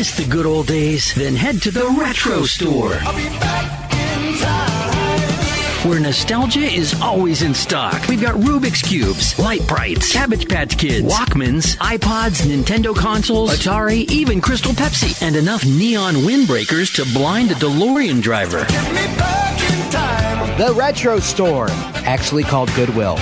Miss the good old days? Then head to the Retro Store, I'll be back in time. where nostalgia is always in stock. We've got Rubik's Cubes, Light Brights, Cabbage Patch Kids, Walkmans, iPods, Nintendo consoles, Atari, even Crystal Pepsi, and enough neon windbreakers to blind a DeLorean driver. Get me back in time. The Retro Store, actually called Goodwill.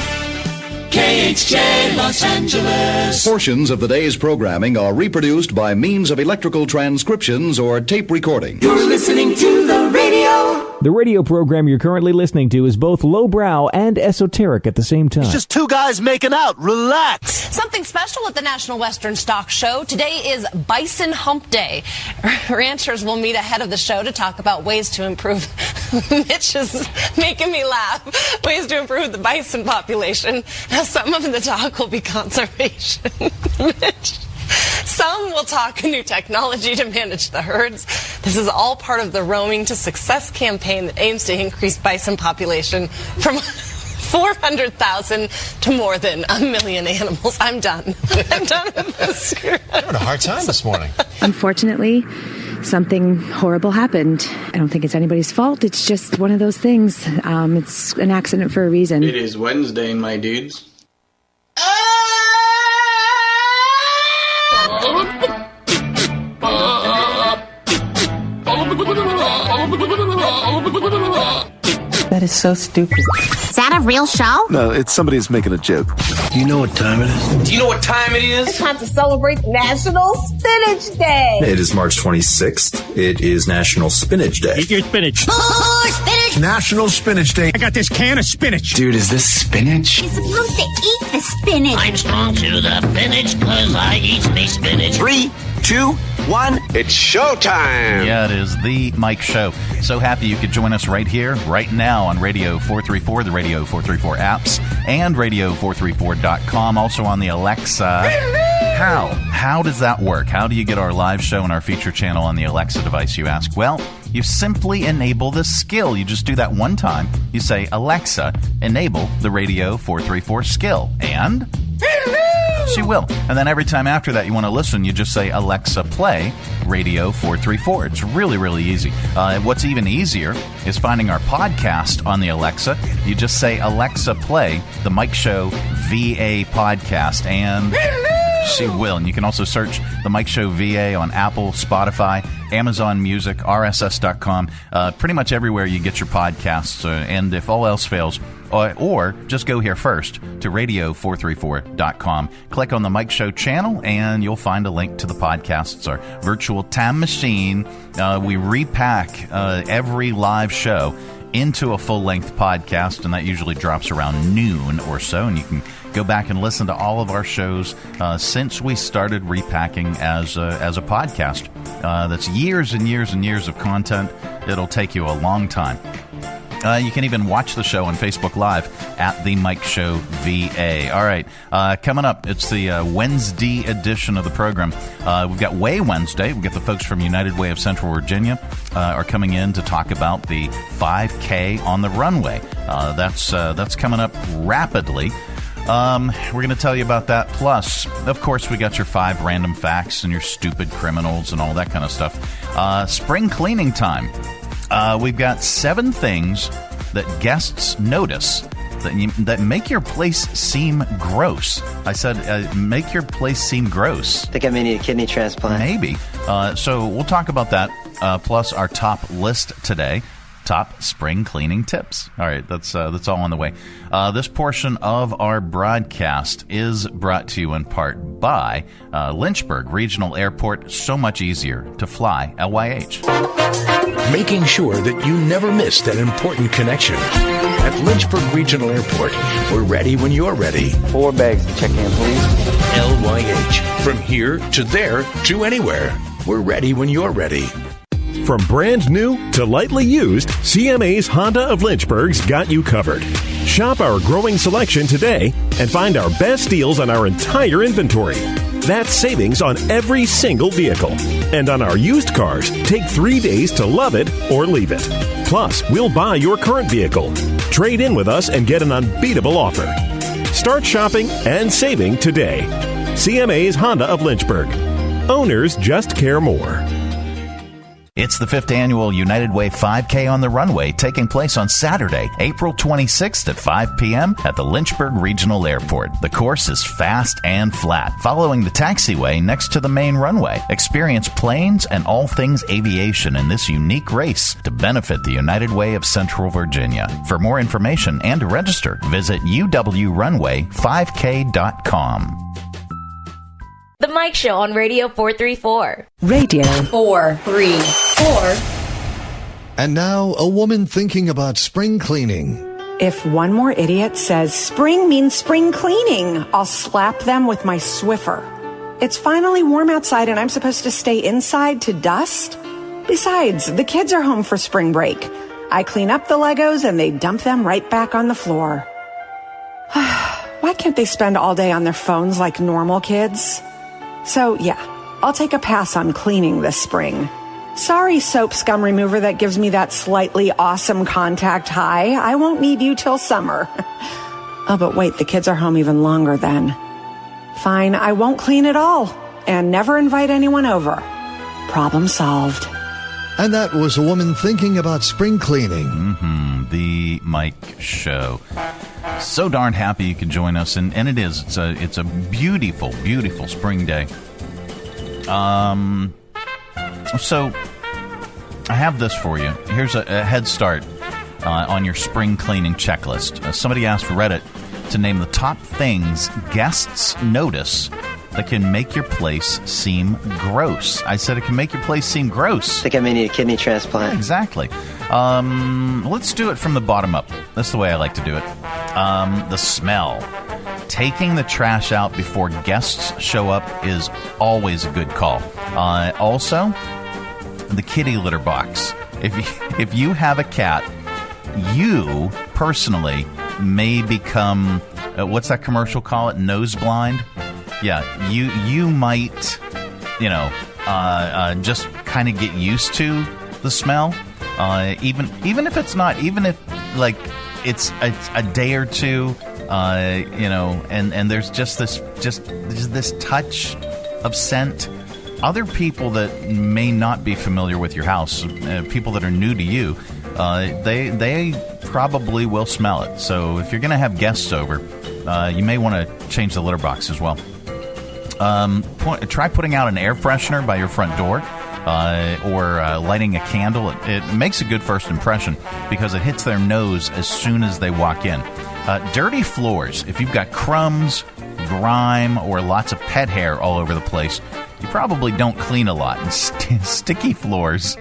KHJ Los Angeles. Portions of the day's programming are reproduced by means of electrical transcriptions or tape recording. You're listening to the radio. The radio program you're currently listening to is both lowbrow and esoteric at the same time. It's just two guys making out. Relax. Something special at the National Western Stock Show. Today is Bison Hump Day. Ranchers will meet ahead of the show to talk about ways to improve. Mitch is making me laugh. Ways to improve the bison population. Now, some of the talk will be conservation. Mitch. Some will talk new technology to manage the herds. This is all part of the Roaming to Success campaign that aims to increase bison population from 400,000 to more than 1 million animals. I'm done. I'm done with this. You're having a hard time this morning. Unfortunately, something horrible happened. I don't think it's anybody's fault. It's just one of those things. It's an accident for a reason. It is Wednesday, my dudes. That is so stupid. Is that a real show? No, it's somebody who's making a joke. Do you know what time it is? Do you know what time it is? It's time to celebrate National Spinach Day. It is March 26th. It is National Spinach Day. Eat your spinach. More spinach. National Spinach Day. I got this can of spinach. Dude, is this spinach? You're supposed to eat the spinach. I'm strong to the spinach because I eat me spinach. 3, 2, 1. It's showtime. Yeah, it is the Mike Show. So happy you could join us right here, right now on Radio 434, the Radio 434 apps, and Radio434.com, also on the Alexa. How does that work? How do you get our live show and our feature channel on the Alexa device, you ask? Well, you simply enable this skill. You just do that one time. You say, Alexa, enable the Radio 434 skill, and she will. And then every time after that you want to listen, you just say, Alexa, play Radio 434. It's really, really easy. What's even easier is finding our podcast on the Alexa. You just say, Alexa, play the Mike Show VA podcast, and she will. And you can also search the Mike Show VA on Apple, Spotify, Amazon Music, RSS.com, pretty much everywhere you get your podcasts. And if all else fails, or just go here first to radio434.com. Click on the Mike Show channel, and you'll find a link to the podcast. It's our virtual time machine. We repack every live show into a full-length podcast, and that usually drops around noon or so, and you can go back and listen to all of our shows since we started repacking as a podcast. That's years and years and years of content. It'll take you a long time. You can even watch the show on Facebook Live at The Mike Show VA. All right, coming up, it's the Wednesday edition of the program. We've got Way Wednesday. We've got the folks from United Way of Central Virginia are coming in to talk about the 5K on the runway. That's coming up rapidly. We're going to tell you about that. Plus, of course, we got your 5 random facts and your stupid criminals and all that kind of stuff. Spring cleaning time. We've got 7 things that guests notice that make your place seem gross. I said, make your place seem gross. I think I may need a kidney transplant. Maybe. So we'll talk about that, plus our top list today. Top spring cleaning tips. All right, that's all on the way. This portion of our broadcast is brought to you in part by Lynchburg Regional Airport. So much easier to fly, LYH. Making sure that you never missed an important connection. At Lynchburg Regional Airport, we're ready when you're ready. 4 bags to check in, please. LYH. From here to there to anywhere. We're ready when you're ready. From brand new to lightly used, CMA's Honda of Lynchburg's got you covered. Shop our growing selection today and find our best deals on our entire inventory. That's savings on every single vehicle. And on our used cars, take 3 days to love it or leave it. Plus, we'll buy your current vehicle. Trade in with us and get an unbeatable offer. Start shopping and saving today. CMA's Honda of Lynchburg. Owners just care more. It's the 5th annual United Way 5K on the Runway, taking place on Saturday, April 26th at 5 p.m. at the Lynchburg Regional Airport. The course is fast and flat, following the taxiway next to the main runway. Experience planes and all things aviation in this unique race to benefit the United Way of Central Virginia. For more information and to register, visit uwrunway5k.com. The Mike Show on Radio 434. Radio 434. And now, a woman thinking about spring cleaning. If one more idiot says spring means spring cleaning, I'll slap them with my Swiffer. It's finally warm outside and I'm supposed to stay inside to dust? Besides, the kids are home for spring break. I clean up the Legos and they dump them right back on the floor. Why can't they spend all day on their phones like normal kids? So, yeah, I'll take a pass on cleaning this spring. Sorry, soap scum remover that gives me that slightly awesome contact high. I won't need you till summer. Oh, but wait, the kids are home even longer then. Fine, I won't clean at all and never invite anyone over. Problem solved. And that was a woman thinking about spring cleaning. The Mike Show. So darn happy you can join us, and it is. It's a beautiful, beautiful spring day. So I have this for you. Here's a head start on your spring cleaning checklist. Somebody asked Reddit to name the top things guests notice that can make your place seem gross. I said it can make your place seem gross. I think I may need a kidney transplant. Exactly. Let's do it from the bottom up. That's the way I like to do it. The smell. Taking the trash out before guests show up is always a good call. Also, the kitty litter box. If you have a cat, you personally may become, what's that commercial call it? Nose blind? Yeah, you might, just kind of get used to the smell. Even if it's not, even if like it's a day or two, and there's just this touch of scent. Other people that may not be familiar with your house, people that are new to you, they probably will smell it. So if you're going to have guests over, you may want to change the litter box as well. Try putting out an air freshener by your front door, or lighting a candle. It makes a good first impression because it hits their nose as soon as they walk in. Dirty floors. If you've got crumbs, grime, or lots of pet hair all over the place, you probably don't clean a lot. And sticky floors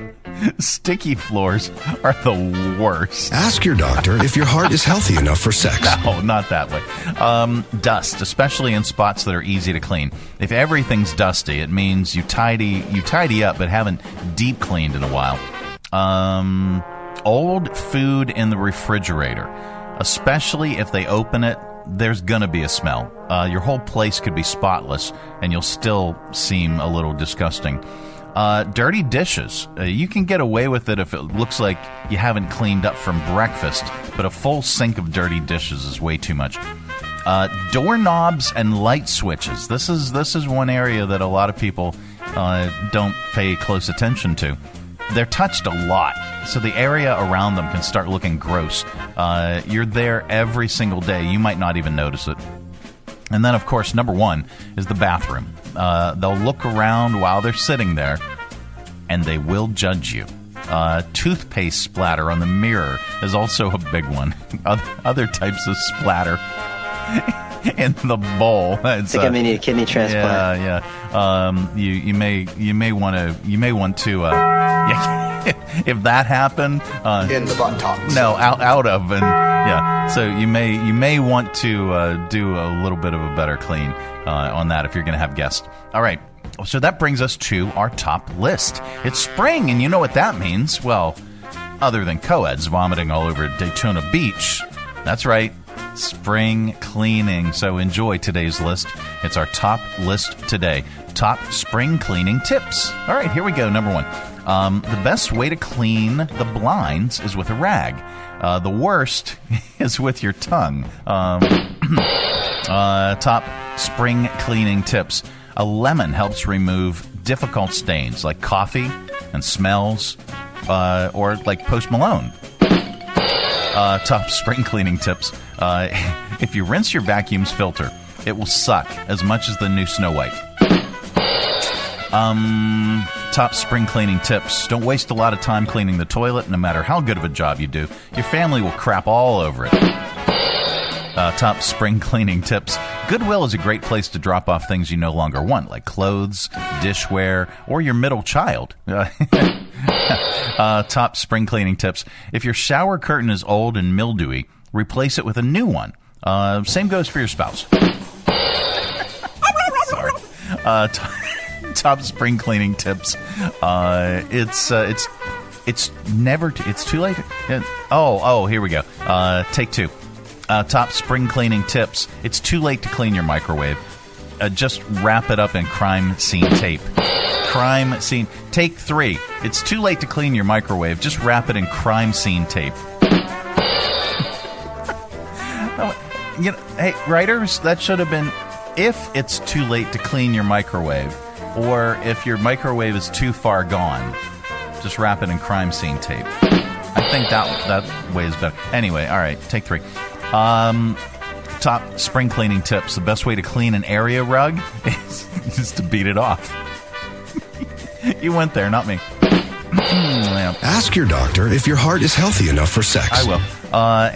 are the worst. Ask your doctor if your heart is healthy enough for sex. No, not that way. Dust, especially in spots that are easy to clean. If everything's dusty, it means you tidy up but haven't deep cleaned in a while. Old food in the refrigerator, especially if they open it, there's going to be a smell. Your whole place could be spotless, and you'll still seem a little disgusting. Dirty dishes. You can get away with it if it looks like you haven't cleaned up from breakfast, but a full sink of dirty dishes is way too much. Doorknobs and light switches. This is one area that a lot of people don't pay close attention to. They're touched a lot, so the area around them can start looking gross. You're there every single day. You might not even notice it. And then, of course, number one is the bathroom. They'll look around while they're sitting there, and they will judge you. Toothpaste splatter on the mirror is also a big one. Other types of splatter in the bowl. I think I may need a kidney transplant. Yeah. You may want to. If that happened, in the buttocks. No, out of, and yeah. So you may want to do a little bit of a better clean on that if you're going to have guests. All right. So that brings us to our top list. It's spring, and you know what that means. Well, other than co-eds vomiting all over Daytona Beach. That's right. Spring cleaning. So enjoy today's list. It's our top list today. Top spring cleaning tips. All right, here we go. Number one. The best way to clean the blinds is with a rag. The worst is with your tongue. Top spring cleaning tips. A lemon helps remove difficult stains like coffee and smells, or like Post Malone. Top spring cleaning tips. If you rinse your vacuum's filter, it will suck as much as the new Snow White. Top spring cleaning tips. Don't waste a lot of time cleaning the toilet, no matter how good of a job you do. Your family will crap all over it. Top spring cleaning tips. Goodwill is a great place to drop off things you no longer want, like clothes, dishware, or your middle child. Top spring cleaning tips. If your shower curtain is old and mildewy, replace it with a new one. Same goes for your spouse. Sorry. Top spring cleaning tips. It's too late. Here we go. Take two. Top spring cleaning tips. It's too late to clean your microwave. Just wrap it up in crime scene tape. Crime scene. Take three. It's too late to clean your microwave. Just wrap it in crime scene tape. Hey, writers, that should have been if it's too late to clean your microwave, or if your microwave is too far gone, just wrap it in crime scene tape. I think that way is better. Anyway, all right, take three. Top spring cleaning tips. The best way to clean an area rug is to beat it off. You went there, not me. Yeah. Ask your doctor if your heart is healthy enough for sex. I will.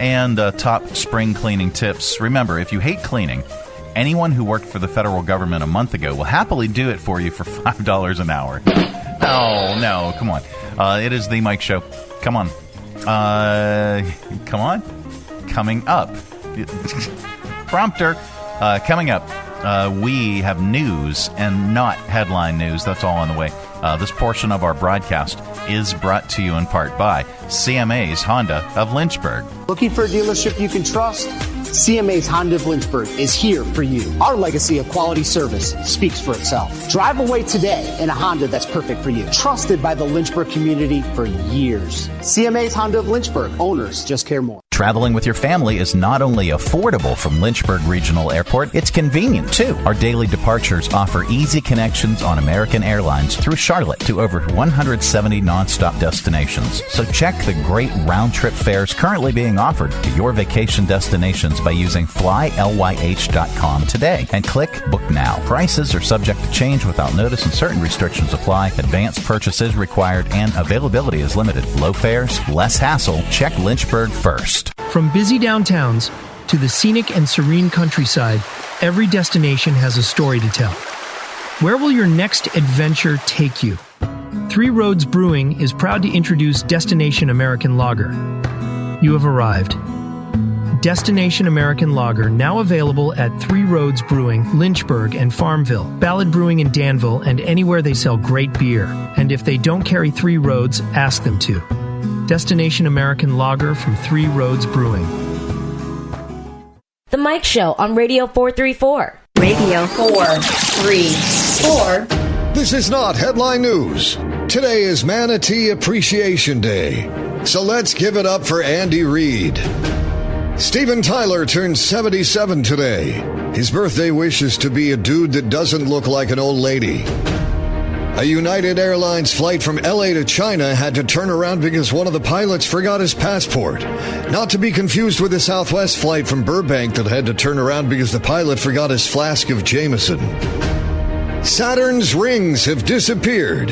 And top spring cleaning tips. Remember, if you hate cleaning, anyone who worked for the federal government a month ago will happily do it for you for $5 an hour. No, come on. It is the Mike Show. Come on. Come on. Coming up. Prompter. Coming up. We have news and not headline news. That's all on the way. This portion of our broadcast is brought to you in part by CMA's Honda of Lynchburg. Looking for a dealership you can trust? CMA's Honda of Lynchburg is here for you. Our legacy of quality service speaks for itself. Drive away today in a Honda that's perfect for you. Trusted by the Lynchburg community for years. CMA's Honda of Lynchburg. Owners just care more. Traveling with your family is not only affordable from Lynchburg Regional Airport, it's convenient too. Our daily departures offer easy connections on American Airlines through Charlotte to over 170 nonstop destinations. So check the great round-trip fares currently being offered to your vacation destinations by using flylyh.com today and click Book Now. Prices are subject to change without notice and certain restrictions apply. Advanced purchase is required and availability is limited. Low fares, less hassle. Check Lynchburg first. From busy downtowns to the scenic and serene countryside, every destination has a story to tell. Where will your next adventure take you? Three Roads Brewing is proud to introduce Destination American Lager. You have arrived. Destination American Lager, now available at Three Roads Brewing, Lynchburg, and Farmville, Ballard Brewing in Danville, and anywhere they sell great beer. And if they don't carry Three Roads, ask them to. Destination American Lager from Three Roads Brewing. The Mike Show on Radio 434. Radio 434. This is not headline news. Today is Manatee Appreciation Day. So let's give it up for Andy Reid. Steven Tyler turned 77 today. His birthday wish is to be a dude that doesn't look like an old lady. A United Airlines flight from LA to China had to turn around because one of the pilots forgot his passport. Not to be confused with the Southwest flight from Burbank that had to turn around because the pilot forgot his flask of Jameson. Saturn's rings have disappeared.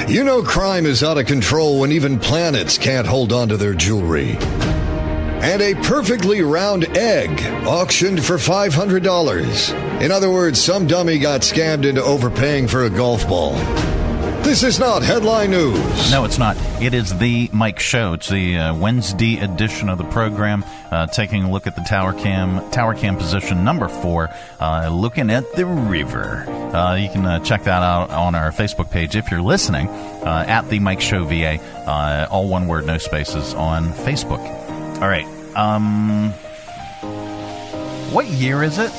You know crime is out of control when even planets can't hold on to their jewelry. And a perfectly round egg auctioned for $500. In other words, some dummy got scammed into overpaying for a golf ball. This is not headline news. No, it's not. It is the Mike Show. It's the Wednesday edition of the program, taking a look at the tower cam position number 4, looking at the river. You can check that out on our Facebook page if you're listening, at the Mike Show VA, all one word, no spaces, on Facebook. All right. What year is it?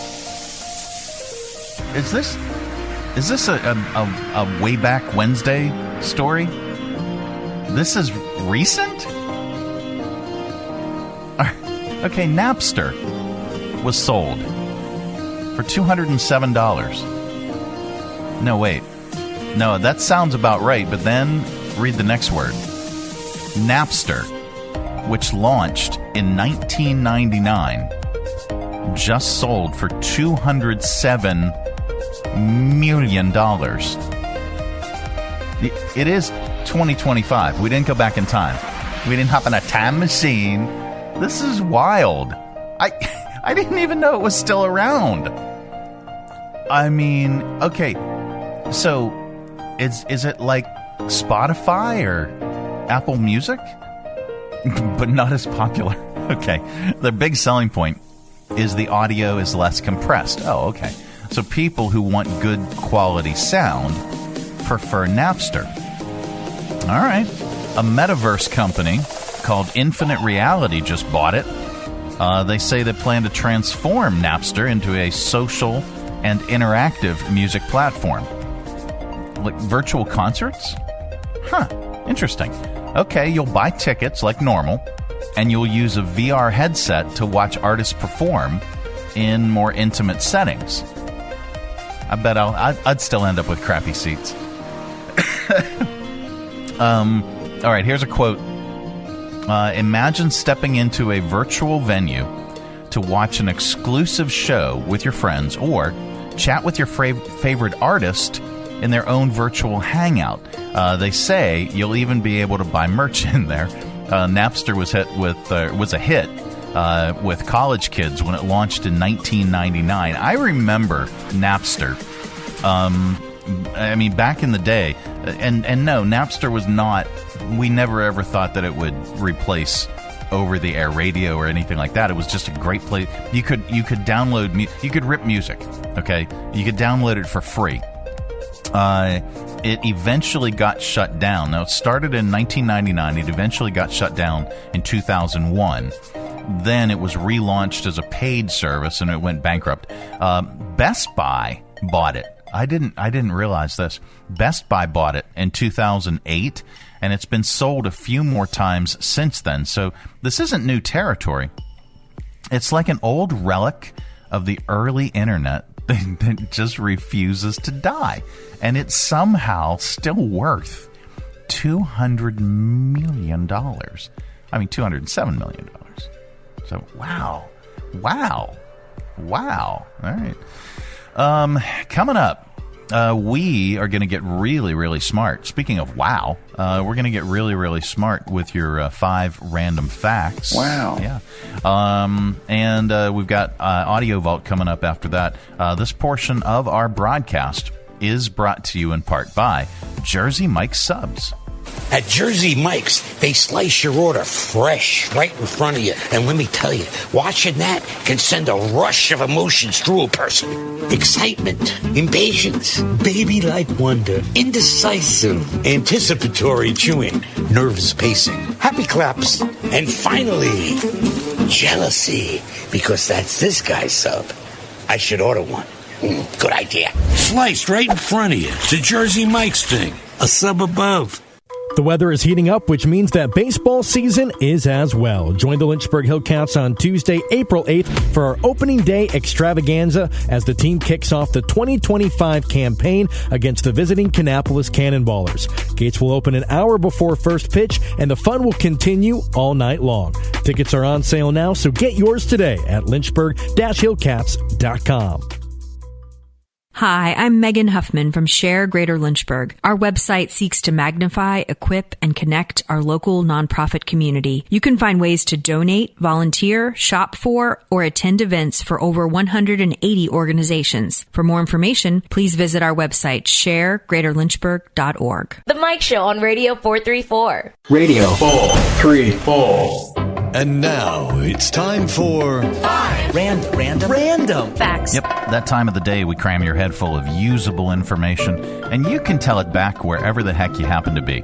Is this a way back Wednesday story? This is recent? Okay, Napster was sold for $207. No, wait. No, that sounds about right, but then read the next word. Napster, which launched in 1999, just sold for $207 million. It is 2025. We didn't go back in time. We didn't hop in a time machine. This is wild. I didn't even know it was still around. I mean, okay, so is it like Spotify or Apple Music? But not as popular. Okay, the big selling point is the audio is less compressed. Oh, okay. So people who want good quality sound prefer Napster. All right. A metaverse company called Infinite Reality just bought it. They say they plan to transform Napster into a social and interactive music platform. Like virtual concerts? Huh. Interesting. Okay, you'll buy tickets like normal, and you'll use a VR headset to watch artists perform in more intimate settings. I bet I'd still end up with crappy seats. All right, here's a quote. Imagine stepping into a virtual venue to watch an exclusive show with your friends or chat with your favorite artist in their own virtual hangout. They say you'll even be able to buy merch in there. Napster was a hit with college kids when it launched in 1999. I remember Napster. I mean, back in the day, and no, Napster was not. We never ever thought that it would replace over-the-air radio or anything like that. It was just a great place. You could download, you could rip music. Okay, you could download it for free. It eventually got shut down. Now, it started in 1999. It eventually got shut down in 2001. Then it was relaunched as a paid service, and it went bankrupt. Best Buy bought it. I didn't realize this. Best Buy bought it in 2008, and it's been sold a few more times since then. So this isn't new territory. It's like an old relic of the early internet that just refuses to die. And it's somehow still worth $200 million. I mean, $207 million. So, wow. All right. Coming up, we are going to get really, really smart. Speaking of wow, we're going to get really, really smart with your 5 random facts. Wow. Yeah. And we've got AudioVault coming up after that. This portion of our broadcast is brought to you in part by Jersey Mike's Subs. At Jersey Mike's, they slice your order fresh right in front of you. And let me tell you, watching that can send a rush of emotions through a person. Excitement, impatience, baby-like wonder, indecisive, anticipatory chewing, nervous pacing, happy claps, and finally, jealousy, because that's this guy's sub. I should order one. Good idea. Sliced right in front of you. It's a Jersey Mike's thing. A sub above. The weather is heating up, which means that baseball season is as well. Join the Lynchburg Hillcats on Tuesday, April 8th for our opening day extravaganza as the team kicks off the 2025 campaign against the visiting Criminalz Cannonballers. Gates will open an hour before first pitch, and the fun will continue all night long. Tickets are on sale now, so get yours today at lynchburg-hillcats.com. Hi, I'm Megan Huffman from Share Greater Lynchburg. Our website seeks to magnify, equip, and connect our local nonprofit community. You can find ways to donate, volunteer, shop for, or attend events for over 180 organizations. For more information, please visit our website, sharegreaterlynchburg.org. The Mike Show on Radio 434. Radio 434. And now it's time for 5 random facts. Yep, that time of the day we cram your head full of usable information, and you can tell it back wherever the heck you happen to be.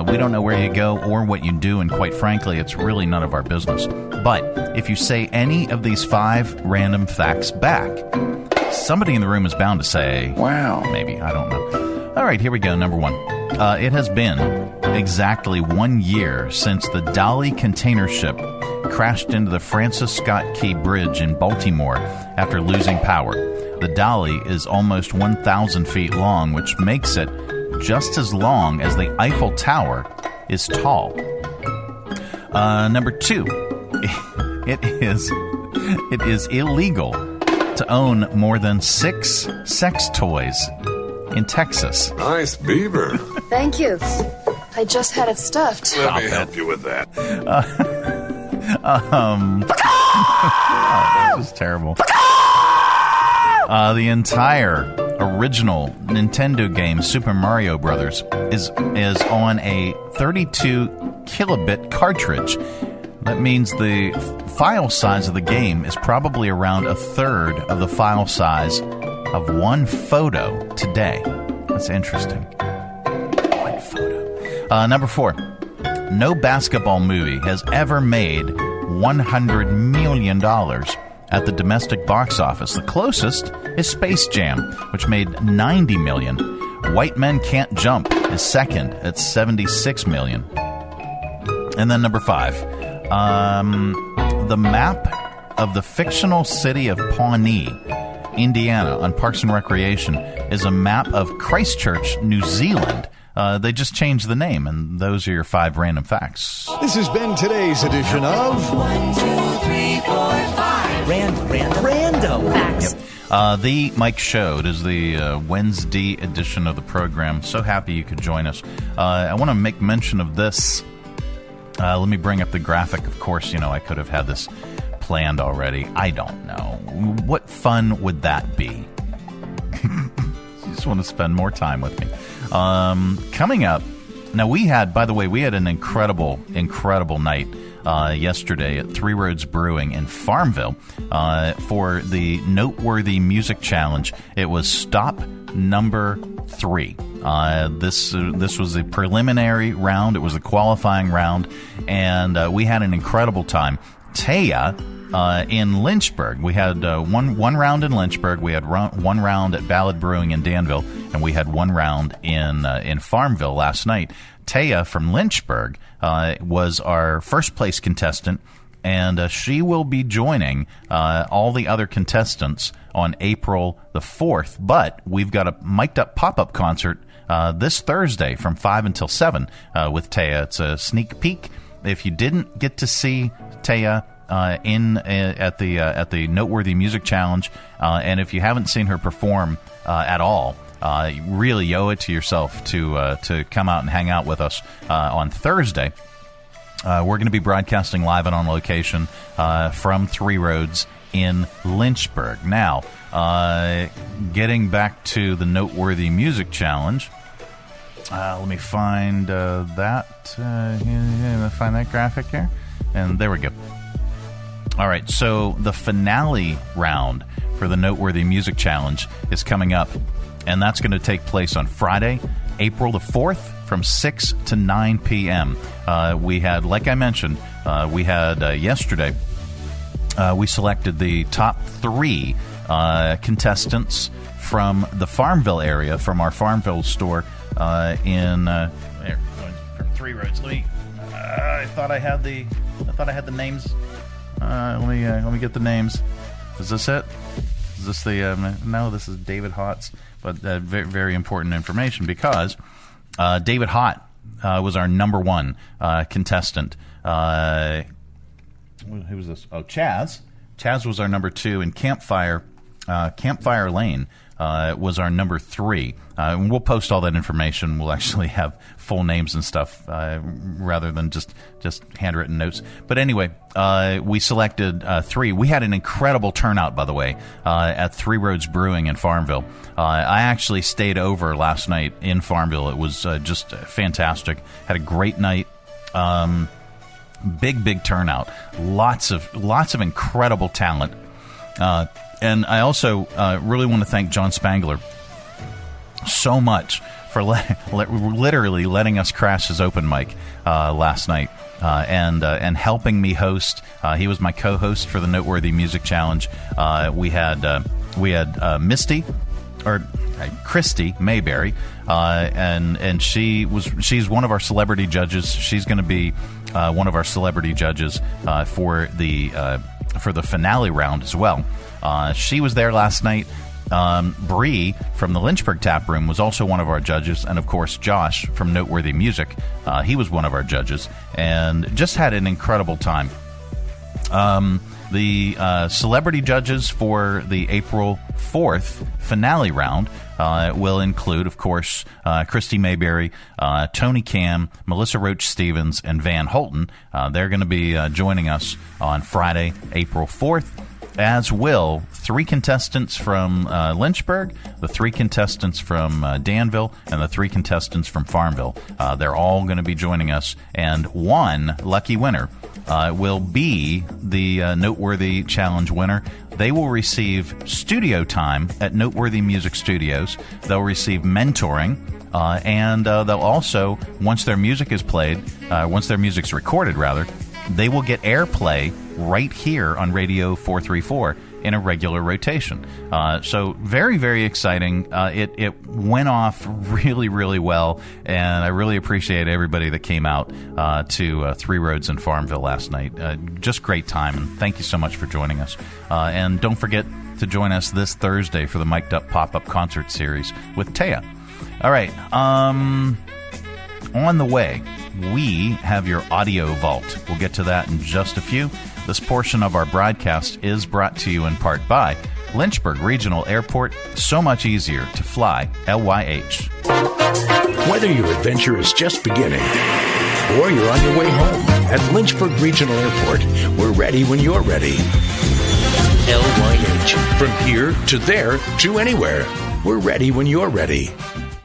We don't know where you go or what you do, and quite frankly, it's really none of our business. But if you say any of these 5 random facts back, somebody in the room is bound to say, wow, maybe, I don't know. All right, here we go. Number 1. It has been exactly 1 year since the Dolly container ship crashed into the Francis Scott Key Bridge in Baltimore after losing power. The Dolly is almost 1,000 feet long, which makes it just as long as the Eiffel Tower is tall. Number 2, it is illegal to own more than 6 sex toys in Texas. Nice beaver. Thank you. I just had it stuffed. Let me help you with that. This is terrible. The entire original Nintendo game Super Mario Brothers is on a 32 kilobit cartridge. That means the file size of the game is probably around a third of the file size of one photo today. That's interesting. One photo. Number 4. No basketball movie has ever made $100 million at the domestic box office. The closest is Space Jam, which made $90 million. White Men Can't Jump is second at $76 million. And then number 5. The map of the fictional city of Pawnee, Indiana, on Parks and Recreation is a map of Christchurch, New Zealand. They just changed the name, and those are your 5 random facts. This has been today's edition of 1, 2, 3, 4, 5 random facts. Yep. The Mike Show. It is the Wednesday edition of the program. So happy you could join us. I want to make mention of this. Let me bring up the graphic. Of course, I could have had this planned already. I don't know. What fun would that be? You just want to spend more time with me. Coming up, now we had an incredible night yesterday at Three Roads Brewing in Farmville for the Noteworthy Music Challenge. It was stop number 3. This was the preliminary round. It was the qualifying round, and we had an incredible time. Taya in Lynchburg. We had one round in Lynchburg. We had one round at Ballad Brewing in Danville, and we had one round in Farmville last night. Taya from Lynchburg was our first place contestant, and she will be joining all the other contestants on April the 4th. But we've got a mic'd up pop-up concert this Thursday from 5 until 7 with Taya. It's a sneak peek. If you didn't get to see Taya at the Noteworthy Music Challenge, and if you haven't seen her perform at all, you really owe it to yourself to come out and hang out with us on Thursday. We're going to be broadcasting live and on location from Three Roads in Lynchburg. Now, getting back to the Noteworthy Music Challenge, let me find that. Find that graphic here, and there we go. All right, so the finale round for the Noteworthy Music Challenge is coming up, and that's going to take place on Friday, April the 4th from 6 to 9 p.m. We had, like I mentioned, yesterday, we selected the top 3 contestants from the Farmville area, from our Farmville store from Three Roads. I thought I had the names. Let me get the names. Is this it? Is this the? No, this is David Hott's. But very, very important information, because David Hott was our number 1 contestant. Who was this? Oh, Chaz. Chaz was our number 2, and Campfire Lane was our number 3. And we'll post all that information. We'll actually have full names and stuff rather than just handwritten notes. But anyway, we selected 3. We had an incredible turnout, by the way, at Three Roads Brewing in Farmville. I actually stayed over last night in Farmville. It was just fantastic. Had a great night. Big turnout. Lots of incredible talent. And I also really want to thank John Spangler so much for literally letting us crash his open mic last night and helping me host. He was my co-host for the Noteworthy Music Challenge. We had Christy Mayberry, and she's one of our celebrity judges. She's going to be one of our celebrity judges for the finale round as well. She was there last night. Bree from the Lynchburg Tap Room was also one of our judges, and of course Josh from Noteworthy Music. He was one of our judges, and just had an incredible time. The celebrity judges for the April 4th finale round will include, of course, Christy Mayberry, Tony Cam, Melissa Roach-Stevens, and Van Holten. They're going to be joining us on Friday, April 4th, as will 3 contestants from Lynchburg, the 3 contestants from Danville, and the 3 contestants from Farmville. They're all going to be joining us, and one lucky winner will be the Noteworthy Challenge winner. They will receive studio time at Noteworthy Music Studios. They'll receive mentoring, and they'll also, once their music is played, once their music's recorded, rather, they will get airplay right here on Radio 434 in a regular rotation. So very, very exciting. It went off really, really well, and I really appreciate everybody that came out to Three Roads in Farmville last night. Just great time, and thank you so much for joining us. And don't forget to join us this Thursday for the Mic'd Up Pop-Up Concert Series with Taya. All right, on the way, we have your AudioVault. We'll get to that in just a few. This portion of our broadcast is brought to you in part by Lynchburg Regional Airport. So much easier to fly LYH. Whether your adventure is just beginning or you're on your way home, at Lynchburg Regional Airport, we're ready when you're ready. LYH. From here to there to anywhere. We're ready when you're ready.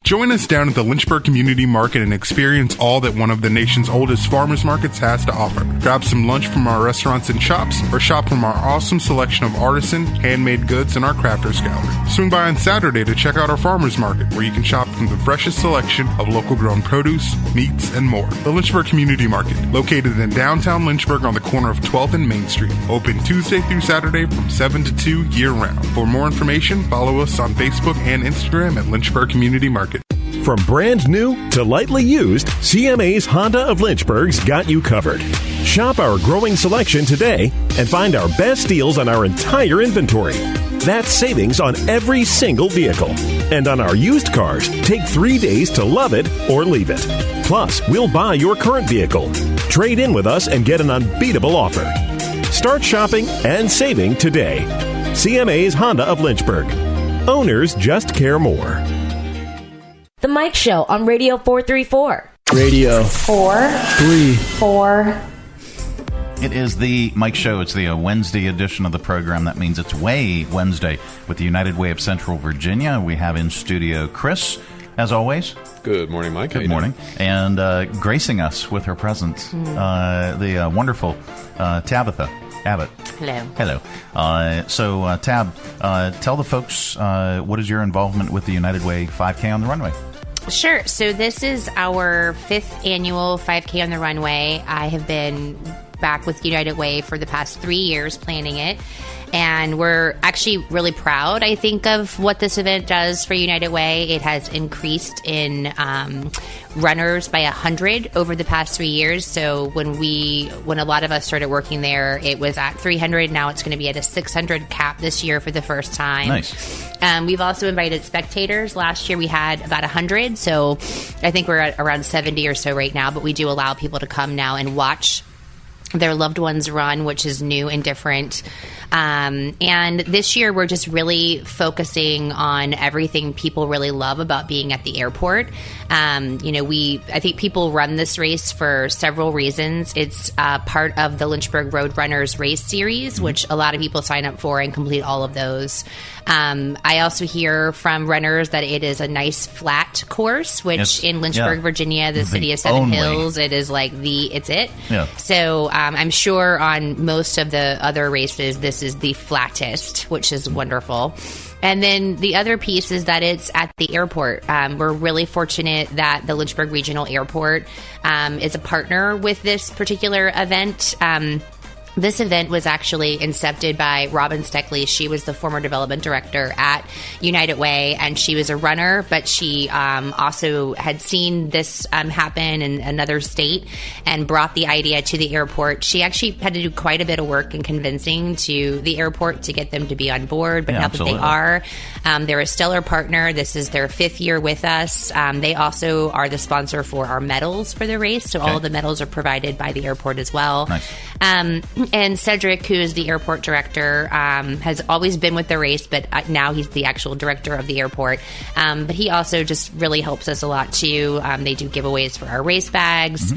Join us down at the Lynchburg Community Market and experience all that one of the nation's oldest farmers markets has to offer. Grab some lunch from our restaurants and shops, or shop from our awesome selection of artisan, handmade goods in our crafters gallery. Swing by on Saturday to check out our farmers market, where you can shop from the freshest selection of local grown produce, meats, and more. The Lynchburg Community Market, located in downtown Lynchburg on the corner of 12th and Main Street. Open Tuesday through Saturday from 7 to 2 year-round. For more information, follow us on Facebook and Instagram at Lynchburg Community Market. From brand new to lightly used, CMA's Honda of Lynchburg's got you covered. Shop our growing selection today and find our best deals on our entire inventory. That's savings on every single vehicle. And on our used cars, take 3 days to love it or leave it. Plus, we'll buy your current vehicle. Trade in with us and get an unbeatable offer. Start shopping and saving today. CMA's Honda of Lynchburg. Owners just care more. The Mike Show on Radio 434. Radio 434. It is the Mike Show. It's the Wednesday edition of the program. That means it's Way Wednesday with the United Way of Central Virginia. We have in studio Chris, as always. Good morning, Mike. Good morning. And gracing us with her presence, the wonderful Tabitha Abbott. Hello. So, Tab, tell the folks what is your involvement with the United Way 5K on the Runway? Sure. So this is our 5th annual 5K on the Runway. I have been back with United Way for the past 3 years planning it. And we're actually really proud, I think, of what this event does for United Way. It has increased in runners by 100 over the past 3 years. So when a lot of us started working there, it was at 300. Now it's going to be at a 600 cap this year for the first time. Nice. We've also invited spectators. Last year we had about 100. So I think we're at around 70 or so right now. But we do allow people to come now and watch their loved ones run, which is new and different. And this year we're just really focusing on everything people really love about being at the airport. I think people run this race for several reasons. It's part of the Lynchburg Road Runners Race Series, which a lot of people sign up for and complete all of those. I also hear from runners that it is a nice flat course, which in Lynchburg, Virginia, the city of Seven Hills, it is like it's it. Yeah. So I'm sure on most of the other races, this is the flattest, which is wonderful. And then the other piece is that it's at the airport. We're really fortunate that the Lynchburg Regional Airport is a partner with this particular event. This event was actually incepted by Robin Steckley. She was the former development director at United Way, and she was a runner, but she also had seen this happen in another state and brought the idea to the airport. She actually had to do quite a bit of work in convincing to the airport to get them to be on board, but now absolutely. that they are, they're a stellar partner. This is their 5th year with us. They also are the sponsor for our medals for the race, so all of the medals are provided by the airport as well. Nice. And Cedric, who is the airport director, has always been with the race, but now he's the actual director of the airport. But he also just really helps us a lot, too. They do giveaways for our race bags.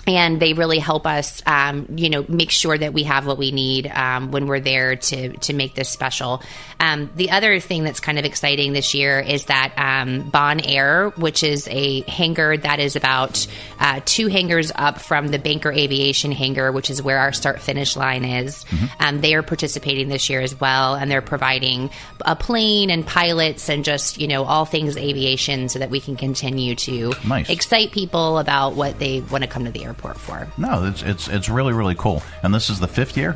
And they really help us, make sure that we have what we need when we're there to make this special. The other thing that's kind of exciting this year is that Bon Air, which is a hangar that is about 2 hangars up from the Banker Aviation hangar, which is where our start-finish line is. They are participating this year as well, and they're providing a plane and pilots and just, all things aviation so that we can continue to excite people about what they want to come to the airport for. No, it's really, really cool. And this is the 5th year?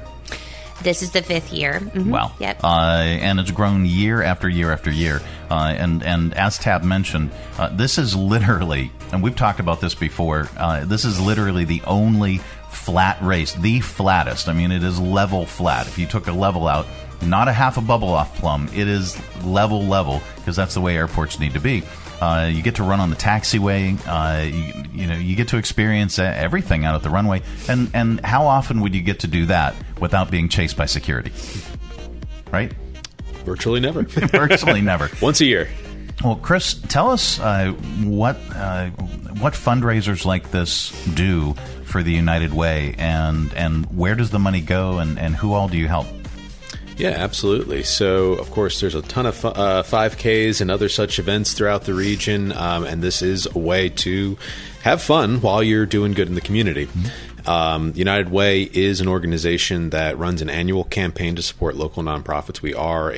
This is the 5th year. Wow. Yep. And it's grown year after year after year. And as Tab mentioned, this is literally, and we've talked about this before, this is literally the only flat race, the flattest. I mean, it is level flat. If you took a level out, not a half a bubble off plumb, it is level, because that's the way airports need to be. You get to run on the taxiway. You get to experience everything out at the runway. And how often would you get to do that without being chased by security? Right? Virtually never. Virtually never. Once a year. Well, Chris, tell us what fundraisers like this do for the United Way, and where does the money go, and who all do you help? Yeah, absolutely. So, of course, there's a ton of 5Ks and other such events throughout the region, and this is a way to have fun while you're doing good in the community. United Way is an organization that runs an annual campaign to support local nonprofits. We are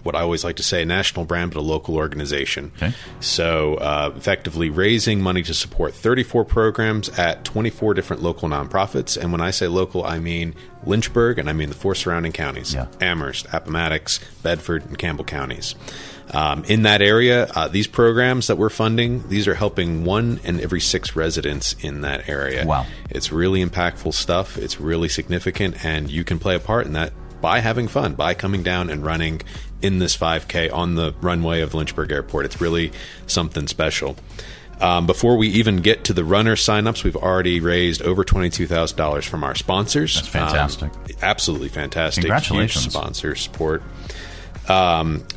what I always like to say, a national brand, but a local organization. Okay. So effectively raising money to support 34 programs at 24 different local nonprofits. And when I say local, I mean Lynchburg, and I mean the 4 surrounding counties, Amherst, Appomattox, Bedford, and Campbell counties. In that area, these programs that we're funding, these are helping 1 in every 6 residents in that area. Wow. It's really impactful stuff. It's really significant, and you can play a part in that by having fun, by coming down and running in this 5K on the runway of Lynchburg Airport. It's really something special. Before we even get to the runner signups, we've already raised over $22,000 from our sponsors. That's fantastic. Absolutely fantastic. Congratulations. Huge sponsor support.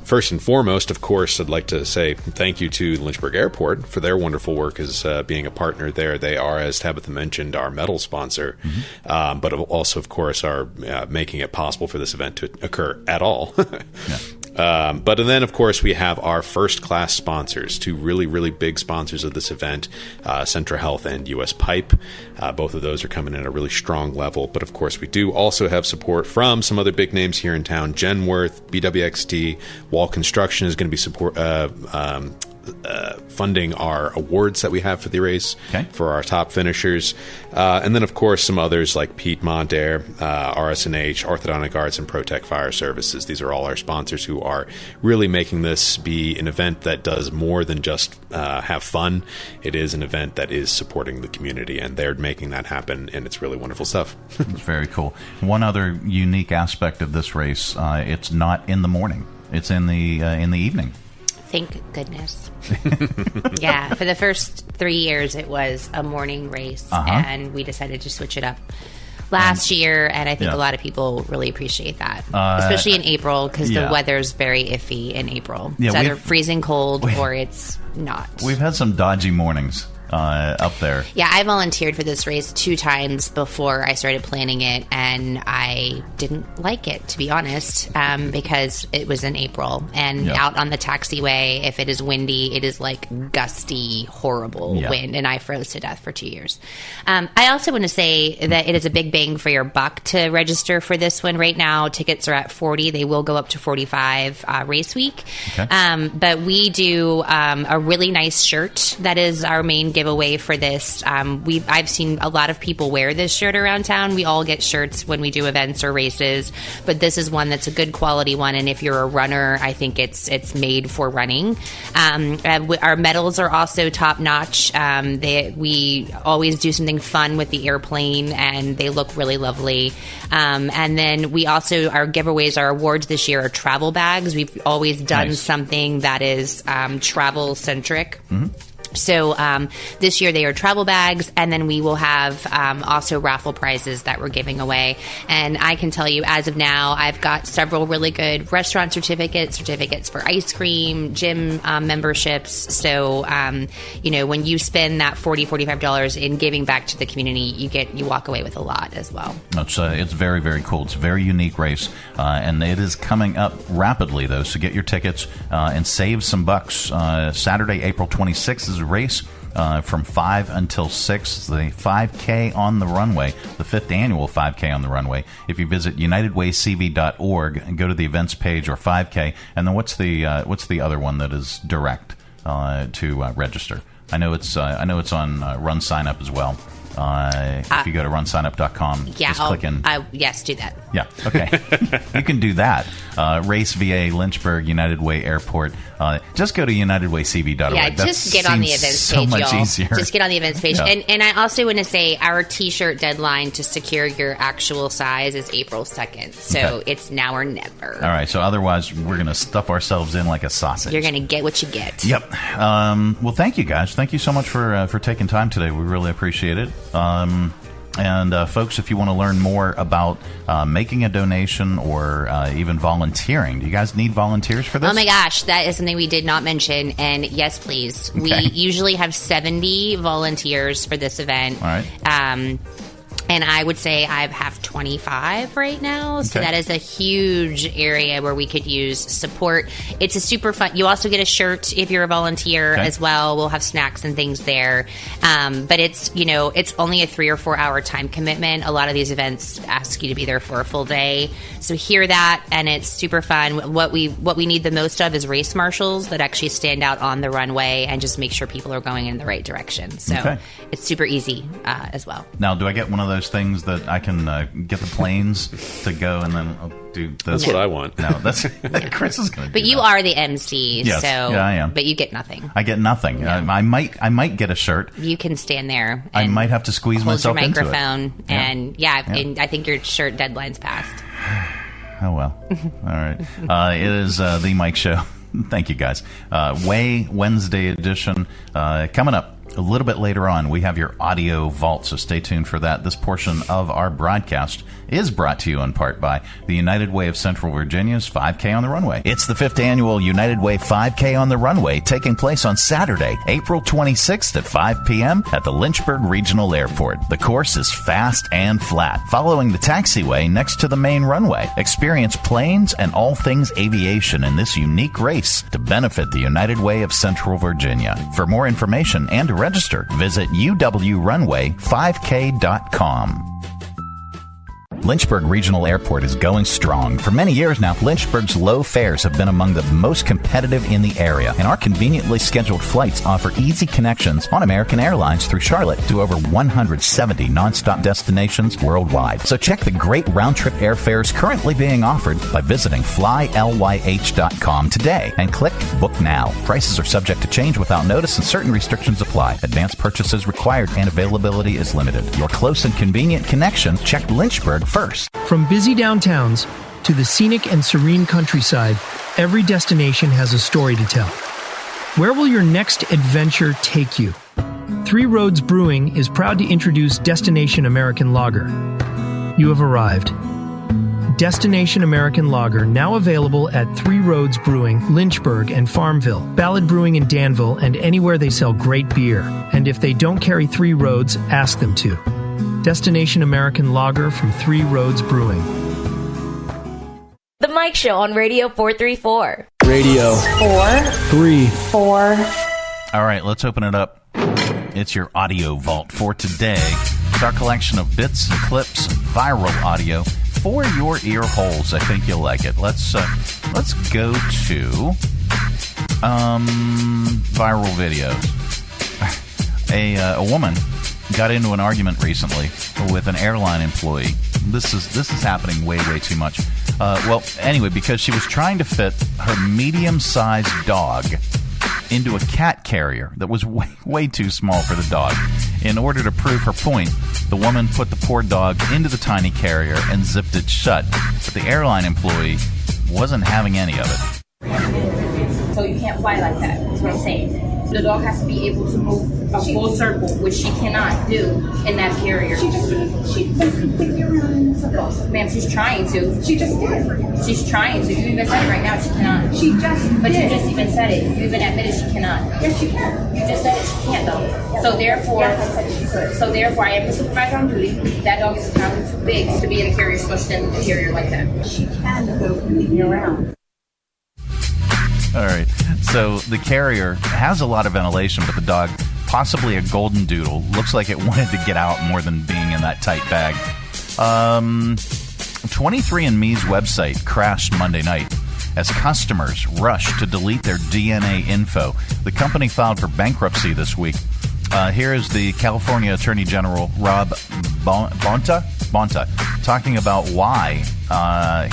First and foremost, of course, I'd like to say thank you to Lynchburg Airport for their wonderful work as being a partner there. They are, as Tabitha mentioned, our medal sponsor, but also, of course, are making it possible for this event to occur at all. But then, of course, we have our first-class sponsors, 2 really, really big sponsors of this event, Centra Health and U.S. Pipe. Both of those are coming in at a really strong level. But, of course, we do also have support from some other big names here in town. Genworth, BWXT, Wall Construction is going to be funding our awards that we have for the race for our top finishers. And then, of course, some others like Piedmont Air, RSNH, Orthodontic Arts, and ProTech Fire Services. These are all our sponsors who are really making this be an event that does more than just have fun. It is an event that is supporting the community, and they're making that happen, and it's really wonderful stuff. It's very cool. One other unique aspect of this race, it's not in the morning. It's in the evening. Thank goodness. Yeah, for the first 3 years, it was a morning race, and we decided to switch it up last year, and I think a lot of people really appreciate that, especially in April, because the weather's very iffy in April. It's either freezing cold or it's not. We've had some dodgy mornings up there. Yeah, I volunteered for this race 2 times before I started planning it, and I didn't like it, to be honest, because it was in April, and out on the taxiway, if it is windy, it is like gusty, horrible wind, and I froze to death for 2 years. I also want to say that it is a big bang for your buck to register for this one. Right now, tickets are at $40. They will go up to $45 race week. Okay. But we do a really nice shirt that is our main giveaway giveaway for this. I've seen a lot of people wear this shirt around town. We all get shirts when we do events or races, but this is one that's a good quality one. And if you're a runner, I think it's made for running. Our medals are also top notch. We always do something fun with the airplane, and they look really lovely. And then we also, our giveaways, our awards this year are travel bags. We've always done something that is travel centric. Mm-hmm. So this year they are travel bags, and then we will have also raffle prizes that we're giving away. And I can tell you, as of now, I've got several really good restaurant certificates for ice cream, gym memberships. So, when you spend that $40, $45 in giving back to the community, you walk away with a lot as well. It's very, very cool. It's a very unique race, and it is coming up rapidly, though. So get your tickets and save some bucks. Saturday, April 26th is race from 5 until 6, the 5K on the runway, the 5th annual 5K on the runway. If you visit unitedwaycv.org and go to the events page, or 5K, and then what's the other one that is direct to register? I know it's on Run Sign Up as well. If you go to runsignup.com, just click in. Yes, do that. Yeah, okay. You can do that. Race VA, Lynchburg, United Way Airport. Just go to unitedwaycv.org. Yeah, just get on the events page, so much y'all. easier. Just get on the events page. Yeah. And I also want to say our T-shirt deadline to secure your actual size is April 2nd. So it's now or never. All right, so otherwise we're going to stuff ourselves in like a sausage. You're going to get what you get. Yep. Well, thank you, guys. Thank you so much for taking time today. We really appreciate it. And folks, if you want to learn more about making a donation or even volunteering, do you guys need volunteers for this? Oh my gosh, that is something we did not mention. And yes, please. Okay. We usually have 70 volunteers for this event. All right. And I would say I have 25 right now. So that is a huge area where we could use support. It's a super fun. You also get a shirt if you're a volunteer as well. We'll have snacks and things there. But it's only a 3 or 4 hour time commitment. A lot of these events ask you to be there for a full day. So hear that, and it's super fun. What we need the most of is race marshals that actually stand out on the runway and just make sure people are going in the right direction. So it's super easy as well. Now, do I get one of those things that I can get the planes to go and then I'll do this? That's what I want. No, that's Chris is going to do. But you are the MC, yes. so yeah, I am. But you get nothing. I get nothing. No. I might get a shirt. You can stand there. I might have to squeeze myself into it. Hold your microphone, and and I think your shirt deadline's passed. Oh well. All right. It is the Mike Show. Thank you, guys. Wednesday edition coming up. A little bit later on, we have your Audio Vault, so stay tuned for that. This portion of our broadcast is brought to you in part by the United Way of Central Virginia's 5K on the Runway. It's the 5th annual United Way 5K on the Runway, taking place on Saturday, April 26th at 5 p.m. at the Lynchburg Regional Airport. The course is fast and flat, following the taxiway next to the main runway. Experience planes and all things aviation in this unique race to benefit the United Way of Central Virginia. For more information and to register, visit uwrunway5k.com. Lynchburg Regional Airport is going strong. For many years now, Lynchburg's low fares have been among the most competitive in the area, and our conveniently scheduled flights offer easy connections on American Airlines through Charlotte to over 170 nonstop destinations worldwide. So check the great round-trip airfares currently being offered by visiting flylyh.com today and click Book Now. Prices are subject to change without notice, and certain restrictions apply. Advanced purchases required, and availability is limited. Your close and convenient connection, check Lynchburg first. From busy downtowns to the scenic and serene countryside, every destination has a story to tell. Where will your next adventure take you? Three Roads Brewing is proud to introduce Destination American Lager. You have arrived. Destination American Lager, now available at Three Roads Brewing, Lynchburg, and Farmville, Ballad Brewing in Danville, and anywhere they sell great beer. And if they don't carry Three Roads, ask them to. Destination American Lager from Three Roads Brewing. The Mike Show on Radio 434. Radio 434. All right, let's open it up. It's your Audio Vault for today. It's our collection of bits and clips, viral audio for your ear holes. I think you'll like it. Let's go to viral videos. A woman got into an argument recently with an airline employee. This is happening way too much. Anyway, because she was trying to fit her medium-sized dog into a cat carrier that was way too small for the dog. In order to prove her point, the woman put the poor dog into the tiny carrier and zipped it shut. But the airline employee wasn't having any of it. So you can't fly like that, is what I'm saying. The dog has to be able to move a full circle, which she cannot do in that carrier. She completely around circles. Ma'am, she's trying to. She just did. She's trying to. You even said it right now. She cannot. She just But did. You just even said it. You even admitted she cannot. Yes, she can. You just said it. She can't, though. Yes. So therefore, I said she could. So therefore, I am the supervisor on duty. That dog is apparently too big to be in a carrier, smushed in the carrier like that. She can, though, completely around. All right. So the carrier has a lot of ventilation, but the dog, possibly a golden doodle, looks like it wanted to get out more than being in that tight bag. 23andMe's website crashed Monday night as customers rushed to delete their DNA info. The company filed for bankruptcy this week. Here is the California Attorney General, Rob Bonta, talking about why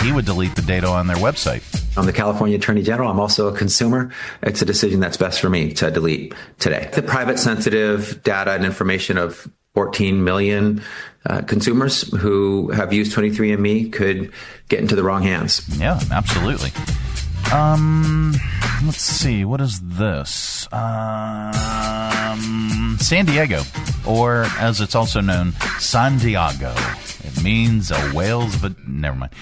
he would delete the data on their website. I'm the California Attorney General. I'm also a consumer. It's a decision that's best for me to delete today. The private, sensitive data and information of 14 million consumers who have used 23andMe could get into the wrong hands. Yeah, absolutely. Let's see. What is this? San Diego, or as it's also known, San Diego. It means a whale's, but never mind.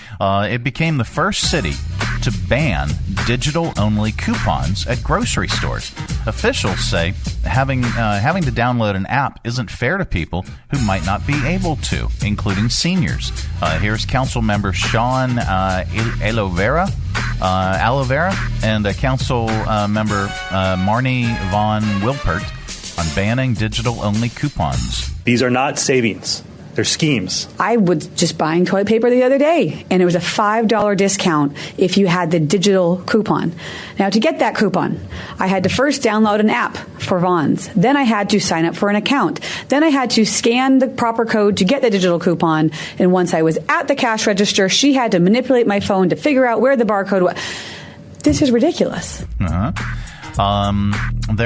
It became the first city to ban digital-only coupons at grocery stores. Officials say having to download an app isn't fair to people who might not be able to, including seniors. Here's Council Member Sean Alovera and Council Member Marnie Von Wilpert on banning digital-only coupons. These are not savings. They're schemes. I was just buying toilet paper the other day, and it was a $5 discount if you had the digital coupon. Now, to get that coupon, I had to first download an app for Vons. Then I had to sign up for an account. Then I had to scan the proper code to get the digital coupon. And once I was at the cash register, she had to manipulate my phone to figure out where the barcode was. This is ridiculous. There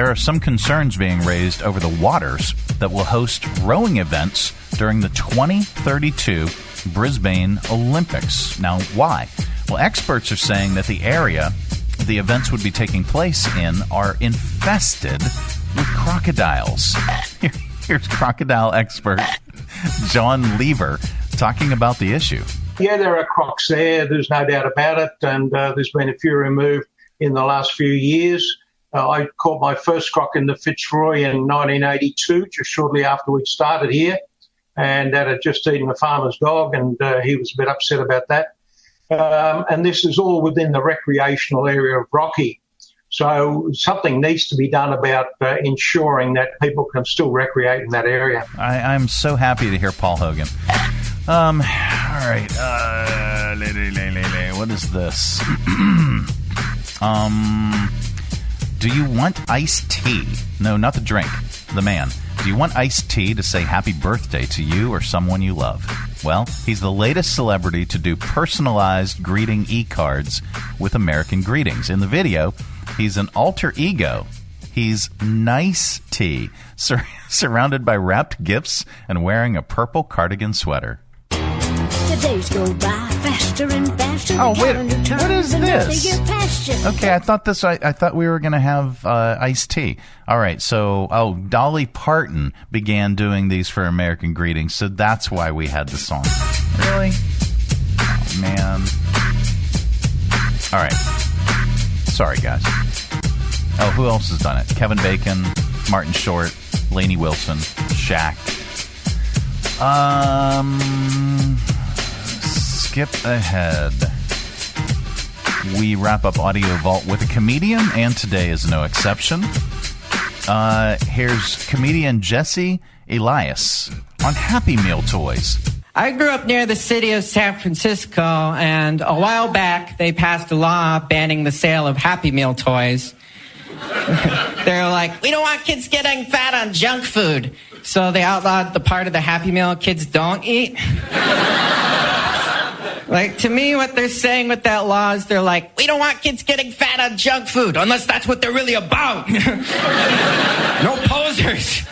are some concerns being raised over the waters that will host rowing events during the 2032 Brisbane Olympics. Now, why? Well, experts are saying that the area the events would be taking place in are infested with crocodiles. Here's crocodile expert John Lever talking about the issue. Yeah, there are crocs there. There's no doubt about it. And there's been a few removed in the last few years. I caught my first croc in the Fitzroy in 1982, just shortly after we started here. And that had just eaten a farmer's dog, and he was a bit upset about that. And this is all within the recreational area of Rocky. So something needs to be done about ensuring that people can still recreate in that area. I'm so happy to hear Paul Hogan. All right. What is this? Do you want iced tea? No, not the drink. The man. Do you want iced tea to say happy birthday to you or someone you love? Well, he's the latest celebrity to do personalized greeting e-cards with American Greetings. In the video, he's an alter ego. He's Nice Tea, surrounded by wrapped gifts and wearing a purple cardigan sweater. The days go by faster and faster. Oh, wait, what is this? Okay, I thought we were going to have iced tea. All right, so, Dolly Parton began doing these for American Greetings, so that's why we had the song. Really? Oh, man. All right. Sorry, guys. Oh, who else has done it? Kevin Bacon, Martin Short, Lainey Wilson, Shaq. Skip ahead. We wrap up AudioVault with a comedian, and today is no exception. Here's comedian Jesse Elias on Happy Meal toys. I grew up near the city of San Francisco, and a while back they passed a law banning the sale of Happy Meal toys. They're like, we don't want kids getting fat on junk food. So they outlawed the part of the Happy Meal kids don't eat. Like, to me, what they're saying with that law is they're like, we don't want kids getting fat on junk food, unless that's what they're really about. No posers.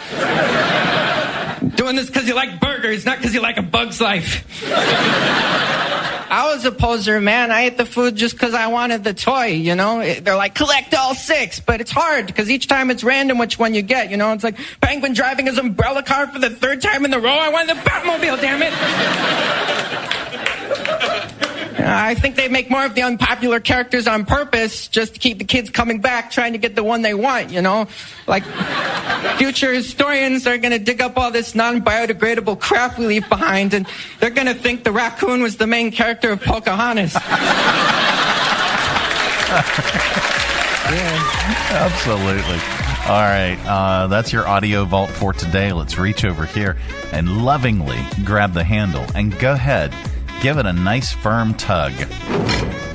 Doing this because you like burgers, not because you like A Bug's Life. I was a poser, man. I ate the food just because I wanted the toy, you know? They're like, collect all 6, but it's hard because each time it's random which one you get, you know? It's like Penguin driving his umbrella car for the 3rd time in the row. I wanted the Batmobile, damn it. I think they make more of the unpopular characters on purpose just to keep the kids coming back trying to get the one they want, you know? Like, future historians are going to dig up all this non-biodegradable crap we leave behind, and they're going to think the raccoon was the main character of Pocahontas. Yeah. Absolutely. All right, that's your audio vault for today. Let's reach over here and lovingly grab the handle and go ahead. Give it a nice firm tug.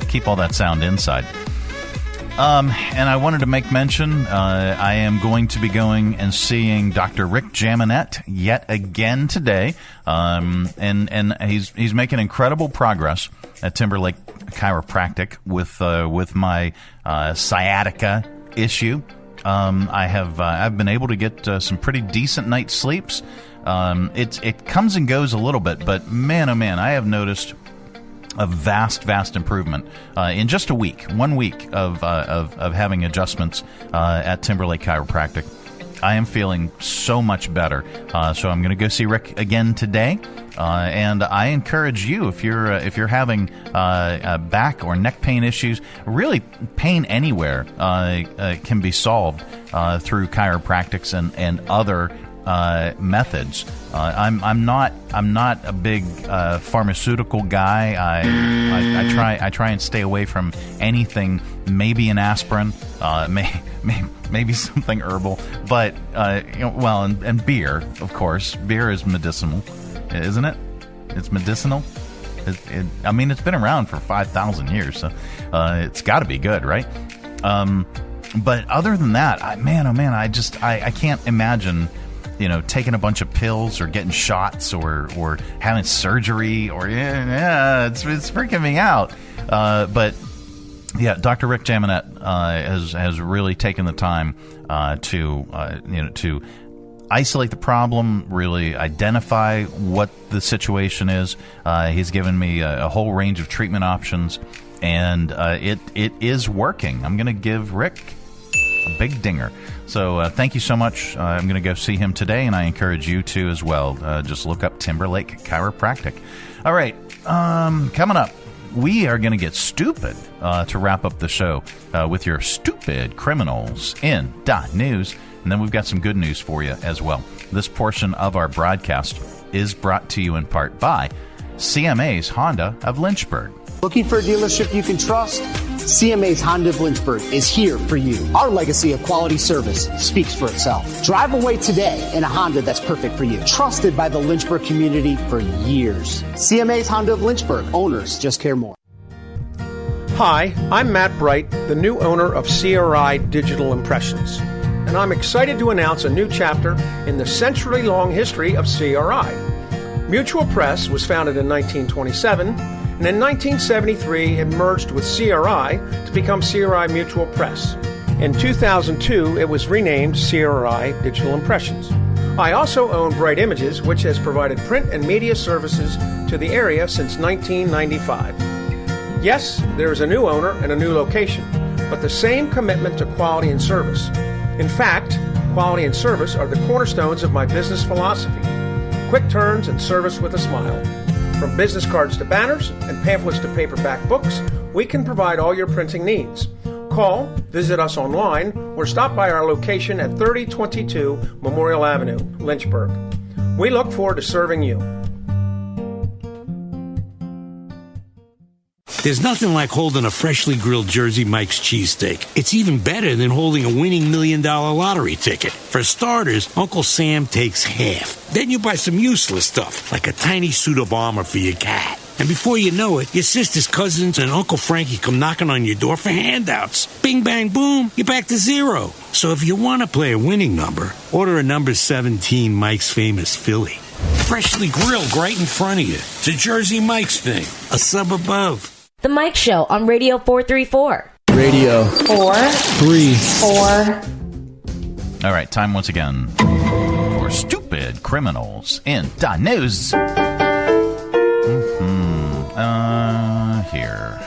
Keep all that sound inside. And I wanted to make mention, I am going to be going and seeing Dr. Rick Jaminet yet again today. And he's making incredible progress at Timberlake Chiropractic with my sciatica issue. I've been able to get some pretty decent night's sleeps. It comes and goes a little bit, but man, oh man, I have noticed a vast improvement in just a week, 1 week of having adjustments at Timberlake Chiropractic. I am feeling so much better, so I'm going to go see Rick again today. And I encourage you, if you're having back or neck pain issues, really pain anywhere can be solved through chiropractics and other methods. I'm not a big pharmaceutical guy. I try and stay away from anything. Maybe an aspirin, maybe something herbal, but and beer, of course. Beer is medicinal, isn't it? It's medicinal. It's been around for 5,000 years, so it's got to be good, right? But other than that, I can't imagine, taking a bunch of pills or getting shots or having surgery or it's freaking me out. But yeah, Dr. Rick Jaminet has really taken the time to isolate the problem, really identify what the situation is. He's given me a whole range of treatment options, and it is working. I'm going to give Rick a big dinger. So thank you so much. I'm going to go see him today, and I encourage you to as well. Just look up Timberlake Chiropractic. All right, coming up, we are going to get stupid to wrap up the show with your stupid Criminalz in .news, and then we've got some good news for you as well. This portion of our broadcast is brought to you in part by CMA's Honda of Lynchburg. Looking for a dealership you can trust? CMA's Honda of Lynchburg is here for you. Our legacy of quality service speaks for itself. Drive away today in a Honda that's perfect for you. Trusted by the Lynchburg community for years. CMA's Honda of Lynchburg. Owners just care more. Hi, I'm Matt Bright, the new owner of CRI Digital Impressions. And I'm excited to announce a new chapter in the century-long history of CRI. Mutual Press was founded in 1927, and in 1973 it merged with CRI to become CRI Mutual Press. In 2002 it was renamed CRI Digital Impressions. I also own Bright Images, which has provided print and media services to the area since 1995. Yes, there is a new owner and a new location, but the same commitment to quality and service. In fact, quality and service are the cornerstones of my business philosophy. Quick turns and service with a smile. From business cards to banners and pamphlets to paperback books, we can provide all your printing needs. Call, visit us online, or stop by our location at 3022 Memorial Avenue, Lynchburg. We look forward to serving you. There's nothing like holding a freshly grilled Jersey Mike's cheesesteak. It's even better than holding a winning $1 million lottery ticket. For starters, Uncle Sam takes half. Then you buy some useless stuff, like a tiny suit of armor for your cat. And before you know it, your sister's cousins and Uncle Frankie come knocking on your door for handouts. Bing, bang, boom, you're back to zero. So if you want to play a winning number, order a number 17 Mike's Famous Philly. Freshly grilled right in front of you. It's a Jersey Mike's thing, a sub above. The Mike Show on Radio 434. Radio 434. All right, time once again for Stupid Criminals in the News. Here.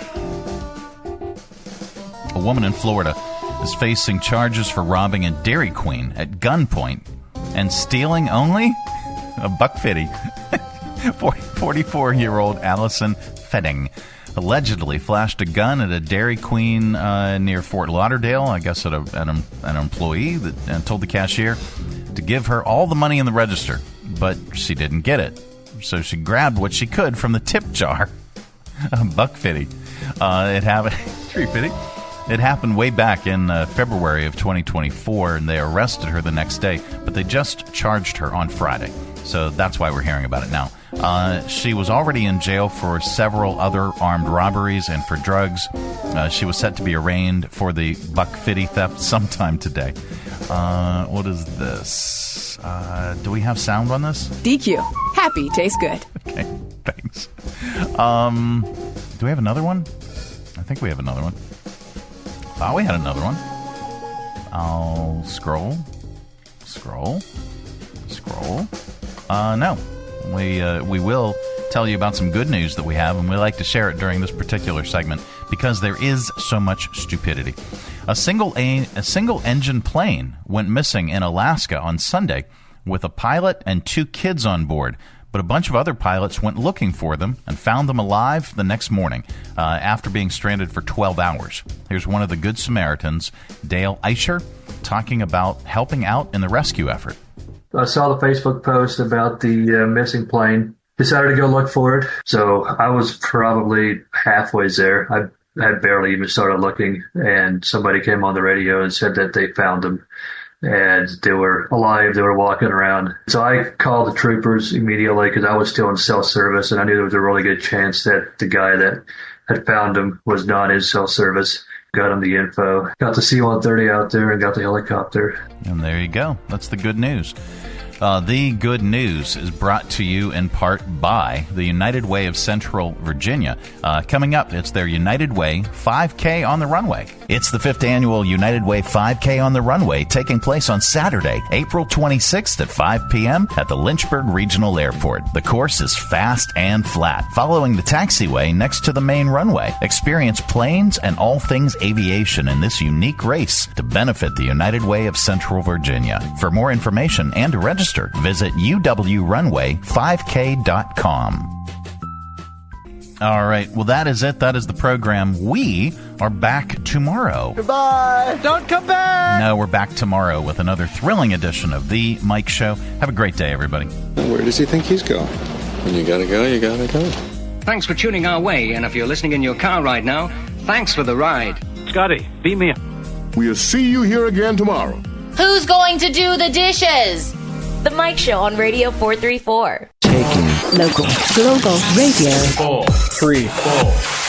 A woman in Florida is facing charges for robbing a Dairy Queen at gunpoint and stealing only a $1.50. 44-year-old Allison Fetting allegedly flashed a gun at a Dairy Queen near Fort Lauderdale, I guess at an employee, and told the cashier to give her all the money in the register, but she didn't get it. So she grabbed what she could from the tip jar, a $1.50. It happened way back in February of 2024, and they arrested her the next day, but they just charged her on Friday. So that's why we're hearing about it now. She was already in jail for several other armed robberies and for drugs. She was set to be arraigned for the $1.50 theft sometime today. What is this? Do we have sound on this? DQ. Happy tastes good. Okay, thanks. Do we have another one? I think we have another one. Thought we had another one. I'll scroll. No. We will tell you about some good news that we have, and we like to share it during this particular segment because there is so much stupidity. A single engine plane went missing in Alaska on Sunday with a pilot and 2 kids on board, but a bunch of other pilots went looking for them and found them alive the next morning after being stranded for 12 hours. Here's one of the Good Samaritans, Dale Eicher, talking about helping out in the rescue effort. I saw the Facebook post about the missing plane, decided to go look for it. So I was probably halfway there. I had barely even started looking, and somebody came on the radio and said that they found them and they were alive. They were walking around. So I called the troopers immediately because I was still in self-service, and I knew there was a really good chance that the guy that had found him was not in self-service. Got him the info, got the C-130 out there, and got the helicopter. And there you go. That's the good news. The good news is brought to you in part by the United Way of Central Virginia. Coming up, it's their United Way 5K on the Runway. It's the 5th annual United Way 5K on the Runway, taking place on Saturday, April 26th at 5 p.m. at the Lynchburg Regional Airport. The course is fast and flat, following the taxiway next to the main runway. Experience planes and all things aviation in this unique race to benefit the United Way of Central Virginia. For more information and to register, visit uwrunway5k.com. All right. Well, that is it. That is the program. We are back tomorrow. Goodbye. Don't come back. No, we're back tomorrow with another thrilling edition of The Mike Show. Have a great day, everybody. Where does he think he's going? When you gotta go, you gotta go. Thanks for tuning our way, and if you're listening in your car right now, thanks for the ride. Scotty, beat me up. We'll see you here again tomorrow. Who's going to do the dishes? The Mike Show on Radio 434. Taking local, global radio. 4, 3, 4.